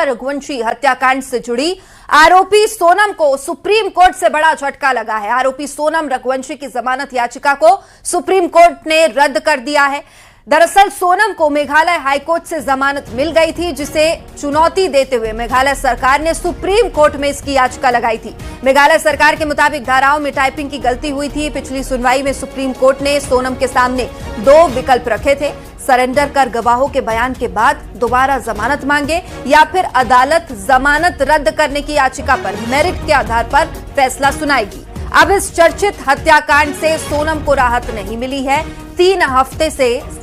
रघुवंशी हत्याकांड से जुड़ी आरोपी सोनम को सुप्रीम कोर्ट से बड़ा झटका लगा है। आरोपी सोनम रघुवंशी की जमानत याचिका को सुप्रीम कोर्ट ने रद्द कर दिया है। दरअसल सोनम को मेघालय हाईकोर्ट से जमानत मिल गई थी, जिसे चुनौती देते हुए मेघालय सरकार ने सुप्रीम कोर्ट में इसकी याचिका लगाई थी। मेघालय सरकार के मुताबिक धाराओं में टाइपिंग की गलती हुई थी। पिछली सुनवाई में सुप्रीम कोर्ट ने सोनम के सामने 2 विकल्प रखे थे, सरेंडर कर गवाहों के बयान के बाद दोबारा जमानत मांगे या फिर अदालत जमानत रद्द करने की याचिका पर मेरिट के आधार पर फैसला सुनाएगी। अब इस चर्चित हत्याकांड से सोनम को राहत नहीं मिली है। 3 हफ्ते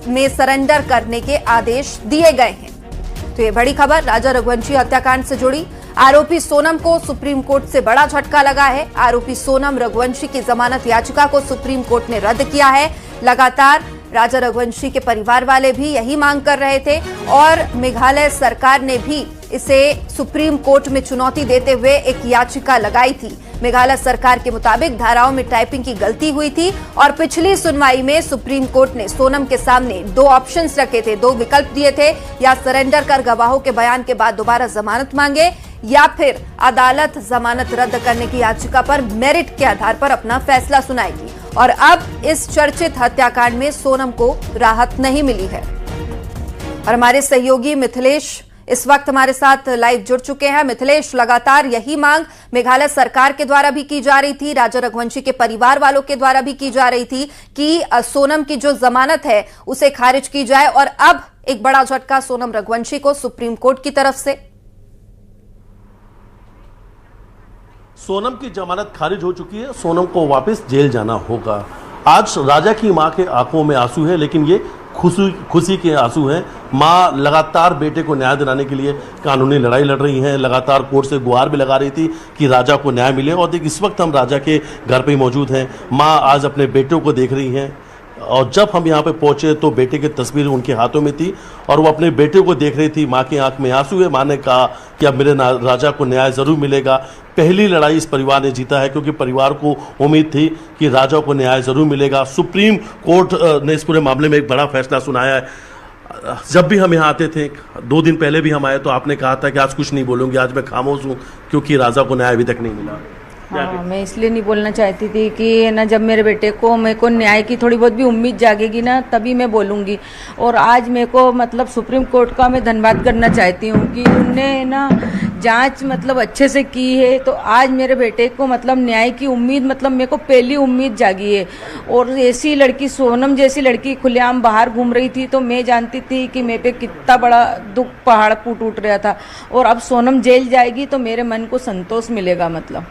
में सरेंडर करने के आदेश दिए गए हैं। तो ये बड़ी खबर राजा रघुवंशी हत्याकांड से जुड़ी। आरोपी सोनम को सुप्रीम कोर्ट से बड़ा झटका लगा है। आरोपी सोनम रघुवंशी की जमानत याचिका को सुप्रीम कोर्ट ने रद्द किया है। लगातार राजा रघुवंशी के परिवार वाले भी यही मांग कर रहे थे और मेघालय सरकार ने भी इसे सुप्रीम कोर्ट में चुनौती देते हुए एक याचिका लगाई थी। मेघालय सरकार के मुताबिक धाराओं में टाइपिंग की गलती हुई थी और पिछली सुनवाई में सुप्रीम कोर्ट ने सोनम के सामने 2 ऑप्शंस रखे थे, 2 विकल्प दिए थे, या सरेंडर कर गवाहों के बयान के बाद दोबारा जमानत मांगे या फिर अदालत जमानत रद्द करने की याचिका पर मेरिट के आधार पर अपना फैसला सुनाएगी। और अब इस चर्चित हत्याकांड में सोनम को राहत नहीं मिली है। और हमारे सहयोगी मिथिलेश इस वक्त हमारे साथ लाइव जुड़ चुके हैं। मिथिलेश, लगातार यही मांग मेघालय सरकार के द्वारा भी की जा रही थी, राजा रघुवंशी के परिवार वालों के द्वारा भी की जा रही थी कि सोनम की जो जमानत है उसे खारिज की जाए, और अब एक बड़ा झटका सोनम रघुवंशी को सुप्रीम कोर्ट की तरफ से। सोनम की जमानत खारिज हो चुकी है। सोनम को वापस जेल जाना होगा। आज राजा की मां के आंखों में आंसू है, लेकिन ये खुशी के आंसू हैं। मां लगातार बेटे को न्याय दिलाने के लिए कानूनी लड़ाई लड़ रही हैं। लगातार कोर्ट से गुहार भी लगा रही थी कि राजा को न्याय मिले। और इस वक्त हम राजा के घर पे मौजूद हैं। मां आज अपने बेटों को देख रही हैं और जब हम यहाँ पे पहुंचे तो बेटे की तस्वीर उनके हाथों में थी और वो अपने बेटे को देख रही थी। माँ की आंख में आंसू है। माँ ने कहा कि अब मेरे राजा को न्याय जरूर मिलेगा। पहली लड़ाई इस परिवार ने जीता है, क्योंकि परिवार को उम्मीद थी कि राजा को न्याय जरूर मिलेगा। सुप्रीम कोर्ट ने इस पूरे मामले में एक बड़ा फैसला सुनाया है। जब भी हम यहाँ आते थे, 2 दिन पहले भी हम आए, तो आपने कहा था कि आज कुछ नहीं बोलूँगी, आज मैं खामोश हूँ क्योंकि राजा को न्याय अभी तक नहीं मिला। हाँ, मैं इसलिए नहीं बोलना चाहती थी कि ना, जब मेरे बेटे को मेरे को न्याय की थोड़ी बहुत भी उम्मीद जागेगी ना, तभी मैं बोलूँगी। और आज मेरे को मतलब सुप्रीम कोर्ट का मैं धन्यवाद करना चाहती हूँ कि उनने ना जांच मतलब अच्छे से की है। तो आज मेरे बेटे को मतलब न्याय की उम्मीद, मतलब मेरे को पहली उम्मीद जागी है। और ऐसी लड़की, सोनम जैसी लड़की खुलेआम बाहर घूम रही थी, तो मैं जानती थी कि मेरे पे कितना बड़ा दुख पहाड़ टूट रहा था। और अब सोनम जेल जाएगी तो मेरे मन को संतोष मिलेगा। मतलब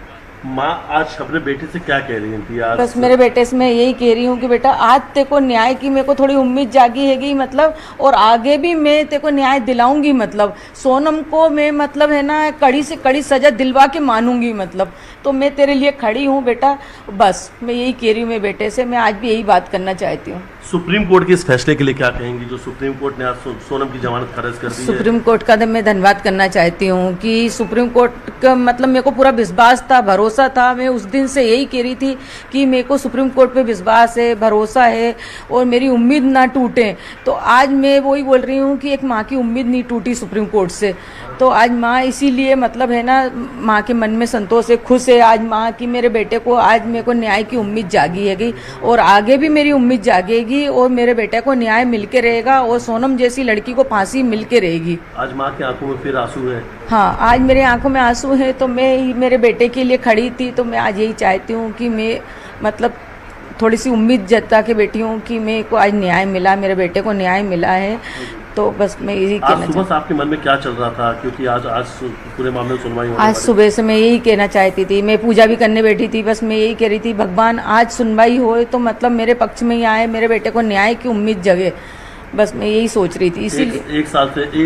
माँ आज अपने बेटे से क्या कह रही थी? आज बस मेरे बेटे से मैं यही कह रही हूँ कि बेटा, आज तेरे को न्याय की मेरे को थोड़ी उम्मीद जागी हैगी, मतलब, और आगे भी मैं तेरे को न्याय दिलाऊंगी। मतलब सोनम को मैं मतलब है ना कड़ी से कड़ी सजा दिलवा के मानूंगी। मतलब तो मैं तेरे लिए खड़ी हूँ बेटा। बस मैं यही कह रही हूँ मेरे बेटे से। मैं आज भी यही बात करना चाहती हूँ। सुप्रीम कोर्ट के इस फैसले के लिए क्या कहेंगी, जो सुप्रीम कोर्ट ने आज सोनम की जमानत खारिज कर दी है? सुप्रीम कोर्ट का मैं धन्यवाद करना चाहती हूँ कि सुप्रीम कोर्ट का मतलब मेरे को पूरा विश्वास था, भरोसा था। मैं उस दिन से यही कह रही थी कि मेरे को सुप्रीम कोर्ट पे विश्वास है, भरोसा है और मेरी उम्मीद ना टूटे। तो आज मैं वही बोल रही हूँ कि एक माँ की उम्मीद नहीं टूटी सुप्रीम कोर्ट से। तो आज माँ इसीलिए मतलब है ना, माँ के मन में संतोष है, खुश है आज माँ की मेरे बेटे को आज मेरे को न्याय की उम्मीद जागी हैगी और आगे भी मेरी उम्मीद जागेगी और मेरे बेटे को न्याय मिलके रहेगा और सोनम जैसी लड़की को फांसी मिलके रहेगी। आज माँ की आंखों में फिर आंसू है? हाँ, आज मेरे आंखों में आंसू है। तो मैं मेरे बेटे के लिए खड़ी थी। तो मैं आज यही चाहती हूँ कि मैं मतलब थोड़ी सी उम्मीद जता के बैठी हूँ कि मेरे को आज न्याय मिला, मेरे बेटे को न्याय मिला है। तो बस मैं यही कहना चाहती हूँ। सुबह आपके मन में क्या चल रहा था, क्योंकि आज पूरे मामले में सुनवाई होने वाली? आज सुबह से मैं यही कहना चाहती थी, मैं पूजा भी करने बैठी थी। बस मैं यही कह रही थी, भगवान आज सुनवाई हो तो मतलब मेरे पक्ष में ही आए, मेरे बेटे को न्याय की उम्मीद जगे। बस मैं यही सोच रही थी। इसीलिए एक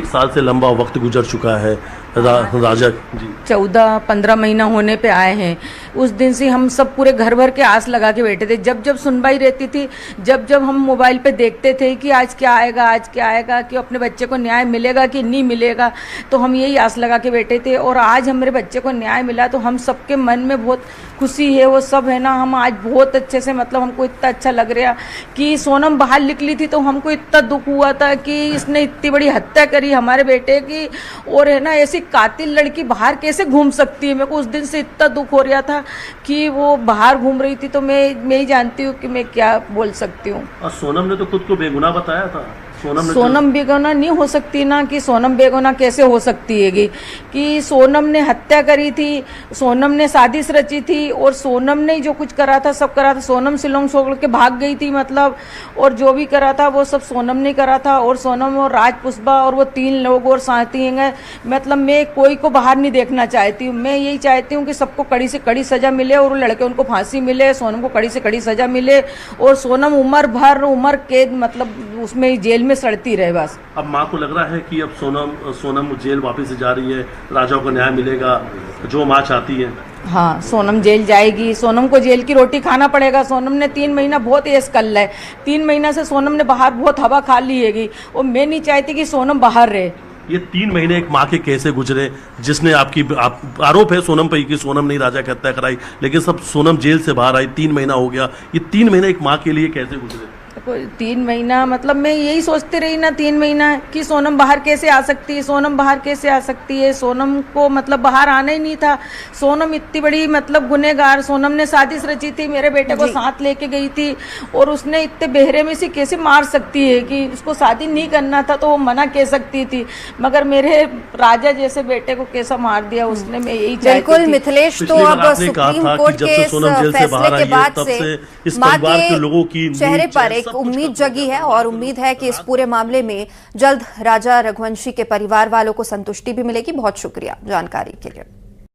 साल से लंबा वक्त गुजर चुका है। राजा जी 14-15 महीना होने पे आए हैं। उस दिन से हम सब पूरे घर भर के आस लगा के बैठे थे। जब जब सुनवाई रहती थी, जब जब हम मोबाइल पे देखते थे कि आज क्या आएगा, आज क्या आएगा, कि अपने बच्चे को न्याय मिलेगा कि नहीं मिलेगा, तो हम यही आस लगा के बैठे थे। और आज हम मेरे बच्चे को न्याय मिला तो हम सबके मन में बहुत खुशी है। वो सब है ना, हम आज बहुत अच्छे से मतलब हमको इतना अच्छा लग रहा कि सोनम बाहर निकली थी तो हमको इतना दुख हुआ था कि इसने इतनी बड़ी हत्या करी हमारे बेटे की। और है ना, ऐसी कातिल लड़की बाहर कैसे घूम सकती है। मेरे को उस दिन से इतना दुख हो रहा था कि वो बाहर घूम रही थी, तो मैं ही जानती हूँ कि मैं क्या बोल सकती हूँ। और सोनम ने तो खुद को बेगुनाह बताया था। सोनम बेगुनाह नहीं हो सकती ना, कि सोनम बेगुनाह कैसे हो सकती है कि सोनम ने हत्या करी थी, सोनम ने साजिश रची थी और सोनम ने जो कुछ करा था सब करा था। सोनम शिलोंग छोड़ के भाग गई थी मतलब, और जो भी करा था वो सब सोनम ने करा था। और सोनम और राज पुष्पा और वो 3 लोग और साथी हैं, मतलब मैं कोई को बाहर नहीं देखना चाहती हूँ। मैं यही चाहती हूँ कि सबको कड़ी से कड़ी सजा मिले और लड़के उनको फांसी मिले, सोनम को कड़ी से कड़ी सजा मिले और सोनम उम्र कैद मतलब उसमें जेल में सड़ती रहे बस। अब माँ को लग रहा है कि अब सोनम जेल वापस जा रही है, राजा को न्याय मिलेगा जो माँ चाहती है। हाँ, सोनम जेल जाएगी, सोनम को जेल की रोटी खाना पड़ेगा। सोनम ने 3 महीना बहुत ऐश कर लिया है, 3 महीना से सोनम ने बाहर बहुत हवा खा ली है और मैं नहीं चाहती कि सोनम बाहर रहे। ये 3 महीने एक माँ के कैसे गुजरे, जिसने आरोप है सोनम पे कि सोनम ने राजा की हत्या कराई, लेकिन सब सोनम जेल से बाहर आई, 3 महीना हो गया। ये 3 महीने एक माँ के लिए कैसे गुजरे? 3 महीना मतलब मैं यही सोचती रही ना 3 महीना कि सोनम बाहर कैसे आ सकती है, सोनम बाहर कैसे आ सकती है। सोनम को मतलब बाहर आना ही नहीं था। सोनम इतनी बड़ी मतलब गुनहगार, सोनम ने साजिश रची थी, मेरे बेटे को साथ लेके गई थी और उसने इतने बेहरे में से कैसे मार सकती है कि उसको शादी नहीं करना था तो वो मना कह सकती थी, मगर मेरे राजा जैसे बेटे को कैसा मार दिया उसने। मैं यही चाहती बिल्कुल मिथिलेश, तो अब सुप्रीम कोर्ट के इस फैसले के बाद से मां के चेहरे पर एक उम्मीद जगी है और उम्मीद है कि इस पूरे मामले में जल्द राजा रघुवंशी के परिवार वालों को संतुष्टि भी मिलेगी। बहुत शुक्रिया जानकारी के लिए।